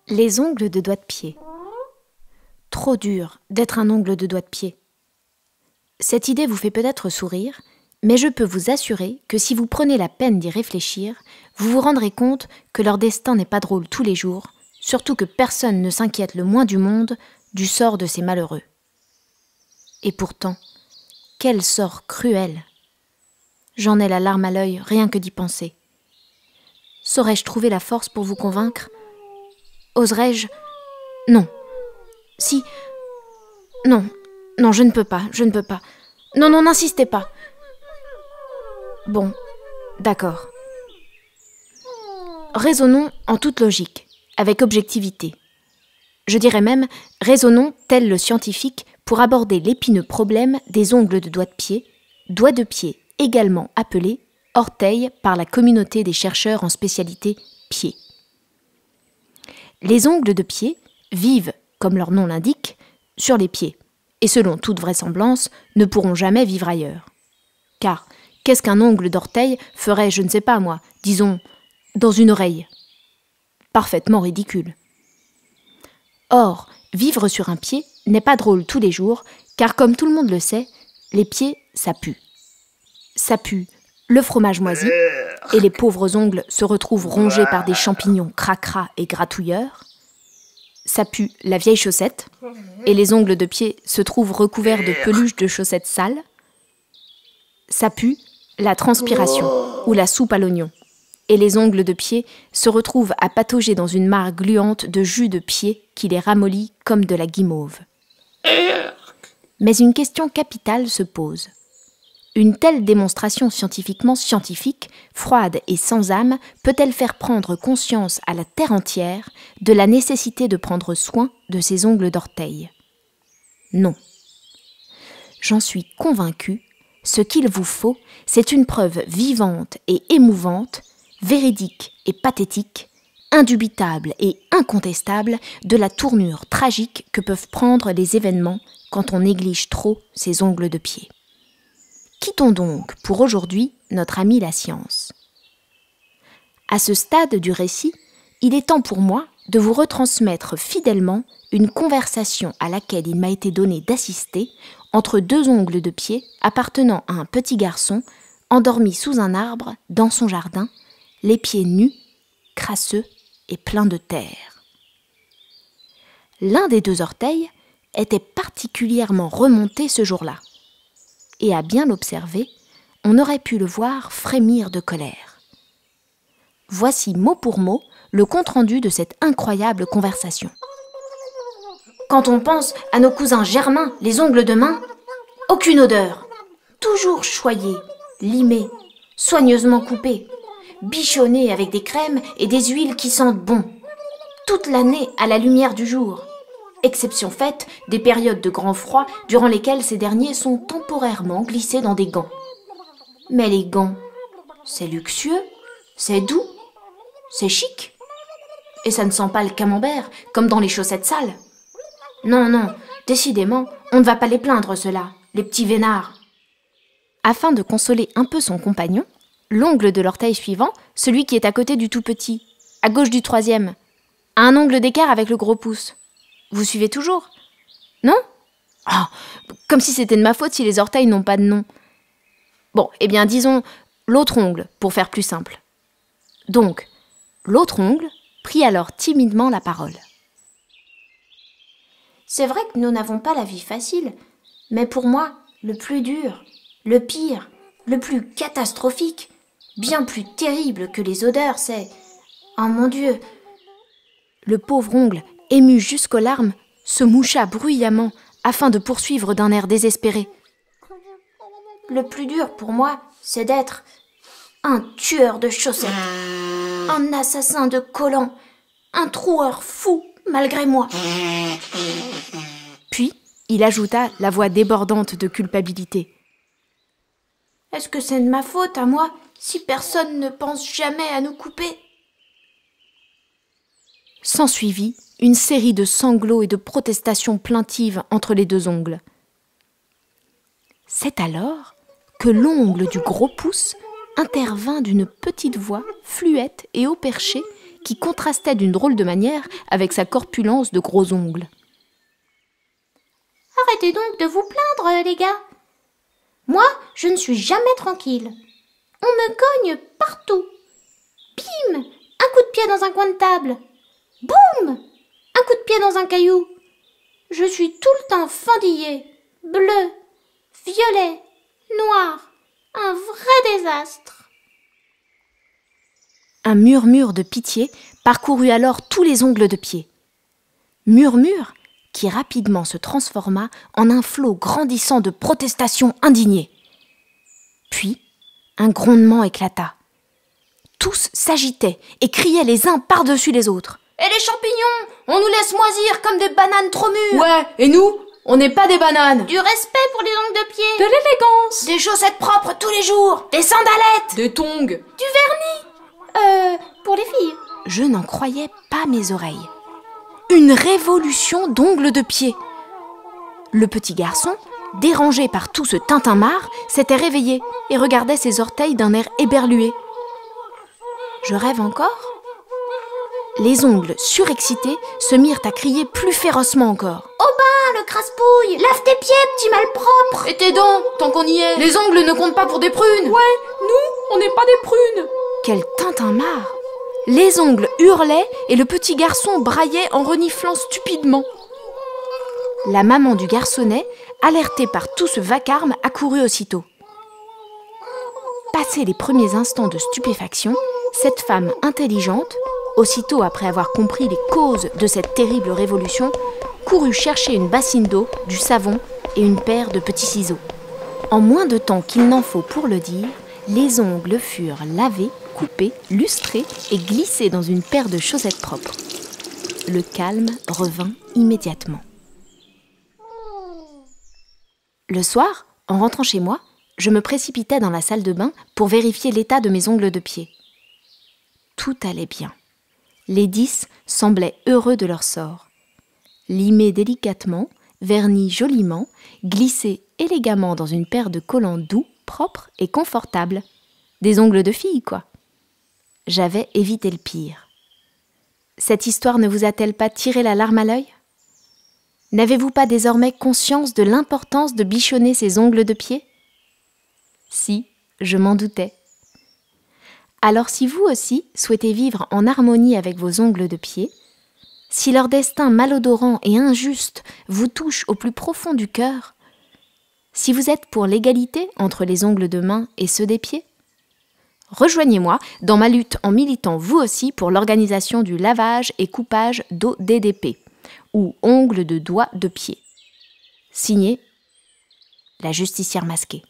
Les ongles de doigts de pied. Trop dur d'être un ongle de doigts de pied. Cette idée vous fait peut-être sourire, mais je peux vous assurer que si vous prenez la peine d'y réfléchir, vous vous rendrez compte que leur destin n'est pas drôle tous les jours, surtout que personne ne s'inquiète le moins du monde du sort de ces malheureux. Et pourtant, quel sort cruel! J'en ai la larme à l'œil rien que d'y penser. Saurais-je trouver la force pour vous convaincre? Oserais-je? Non. Si. Non, je ne peux pas. Non, n'insistez pas. Bon, d'accord. Raisonnons en toute logique, avec objectivité. Je dirais même, raisonnons tel le scientifique pour aborder l'épineux problème des ongles de doigts de pied également appelés orteils par la communauté des chercheurs en spécialité pied. Les ongles de pied vivent, comme leur nom l'indique, sur les pieds, et selon toute vraisemblance, ne pourront jamais vivre ailleurs. Car, qu'est-ce qu'un ongle d'orteil ferait, je ne sais pas moi, disons, dans une oreille? Parfaitement ridicule. Or, vivre sur un pied n'est pas drôle tous les jours, car comme tout le monde le sait, les pieds, ça pue. Ça pue le fromage moisi, et les pauvres ongles se retrouvent rongés par des champignons cracra et gratouilleurs. Ça pue la vieille chaussette, et les ongles de pied se trouvent recouverts de peluches de chaussettes sales. Ça pue la transpiration ou la soupe à l'oignon, et les ongles de pied se retrouvent à patauger dans une mare gluante de jus de pied qui les ramollit comme de la guimauve. Mais une question capitale se pose. Une telle démonstration scientifiquement scientifique, froide et sans âme, peut-elle faire prendre conscience à la terre entière de la nécessité de prendre soin de ses ongles d'orteil? Non. J'en suis convaincue, ce qu'il vous faut, c'est une preuve vivante et émouvante, véridique et pathétique, indubitable et incontestable de la tournure tragique que peuvent prendre les événements quand on néglige trop ses ongles de pied. Quittons donc pour aujourd'hui notre amie la science. À ce stade du récit, il est temps pour moi de vous retransmettre fidèlement une conversation à laquelle il m'a été donné d'assister entre deux ongles de pied appartenant à un petit garçon endormi sous un arbre dans son jardin, les pieds nus, crasseux et pleins de terre. L'un des deux orteils était particulièrement remonté ce jour-là. Et à bien l'observer, on aurait pu le voir frémir de colère. Voici mot pour mot le compte-rendu de cette incroyable conversation. Quand on pense à nos cousins germains, les ongles de main, aucune odeur, toujours choyés, limés, soigneusement coupés, bichonnés avec des crèmes et des huiles qui sentent bon, toute l'année à la lumière du jour. Exception faite des périodes de grand froid durant lesquelles ces derniers sont temporairement glissés dans des gants. Mais les gants, c'est luxueux, c'est doux, c'est chic. Et ça ne sent pas le camembert, comme dans les chaussettes sales. Non, décidément, on ne va pas les plaindre, ceux-là, les petits vénards. Afin de consoler un peu son compagnon, l'ongle de l'orteil suivant, celui qui est à côté du tout petit, à gauche du troisième, a un ongle d'écart avec le gros pouce. Vous suivez toujours? Non? Comme si c'était de ma faute si les orteils n'ont pas de nom. Bon, eh bien disons l'autre ongle, pour faire plus simple. Donc, l'autre ongle prit alors timidement la parole. C'est vrai que nous n'avons pas la vie facile, mais pour moi, le plus dur, le pire, le plus catastrophique, bien plus terrible que les odeurs, c'est... Oh mon Dieu! Le pauvre ongle, ému jusqu'aux larmes, se moucha bruyamment afin de poursuivre d'un air désespéré. Le plus dur pour moi, c'est d'être un tueur de chaussettes, un assassin de collants, un troueur fou malgré moi. Puis, il ajouta la voix débordante de culpabilité. Est-ce que c'est de ma faute à moi si personne ne pense jamais à nous couper? S'ensuivit une série de sanglots et de protestations plaintives entre les deux ongles. C'est alors que l'ongle du gros pouce intervint d'une petite voix fluette et haut perché qui contrastait d'une drôle de manière avec sa corpulence de gros ongles. « Arrêtez donc de vous plaindre, les gars. Moi, je ne suis jamais tranquille. On me cogne partout. Bim! Un coup de pied dans un coin de table. Boum! Un coup de pied dans un caillou. Je suis tout le temps fendillée, bleu, violet, noir. Un vrai désastre. » Un murmure de pitié parcourut alors tous les ongles de pied. Murmure qui rapidement se transforma en un flot grandissant de protestations indignées. Puis, un grondement éclata. Tous s'agitaient et criaient les uns par-dessus les autres. « Et les champignons, on nous laisse moisir comme des bananes trop mûres. »« Ouais, et nous, on n'est pas des bananes. » Du respect pour les ongles de pied. De l'élégance. Des chaussettes propres tous les jours. Des sandalettes. Des tongs. Du vernis. Pour les filles. Je n'en croyais pas mes oreilles. Une révolution d'ongles de pied. Le petit garçon, dérangé par tout ce tintamarre, s'était réveillé et regardait ses orteils d'un air éberlué. Je rêve encore ? Les ongles surexcités se mirent à crier plus férocement encore. « Au bain, le crasse-pouille. Lave tes pieds, petit malpropre. » Et tes dents, tant qu'on y est. Les ongles ne comptent pas pour des prunes. Ouais, nous, on n'est pas des prunes. Quel tintamarre! Les ongles hurlaient et le petit garçon braillait en reniflant stupidement. La maman du garçonnet, alertée par tout ce vacarme, accourut aussitôt. Passés les premiers instants de stupéfaction, cette femme intelligente, aussitôt après avoir compris les causes de cette terrible révolution, courut chercher une bassine d'eau, du savon et une paire de petits ciseaux. En moins de temps qu'il n'en faut pour le dire, les ongles furent lavés, coupés, lustrés et glissés dans une paire de chaussettes propres. Le calme revint immédiatement. Le soir, en rentrant chez moi, je me précipitai dans la salle de bain pour vérifier l'état de mes ongles de pied. Tout allait bien. Les 10 semblaient heureux de leur sort. Limés délicatement, vernis joliment, glissés élégamment dans une paire de collants doux, propres et confortables. Des ongles de fille, quoi. J'avais évité le pire. Cette histoire ne vous a-t-elle pas tiré la larme à l'œil ? N'avez-vous pas désormais conscience de l'importance de bichonner ses ongles de pied ? Si, je m'en doutais. Alors si vous aussi souhaitez vivre en harmonie avec vos ongles de pied, si leur destin malodorant et injuste vous touche au plus profond du cœur, si vous êtes pour l'égalité entre les ongles de main et ceux des pieds, rejoignez-moi dans ma lutte en militant vous aussi pour l'organisation du lavage et coupage d'ODDP, ou ongles de doigts de pied. Signé, la justicière masquée.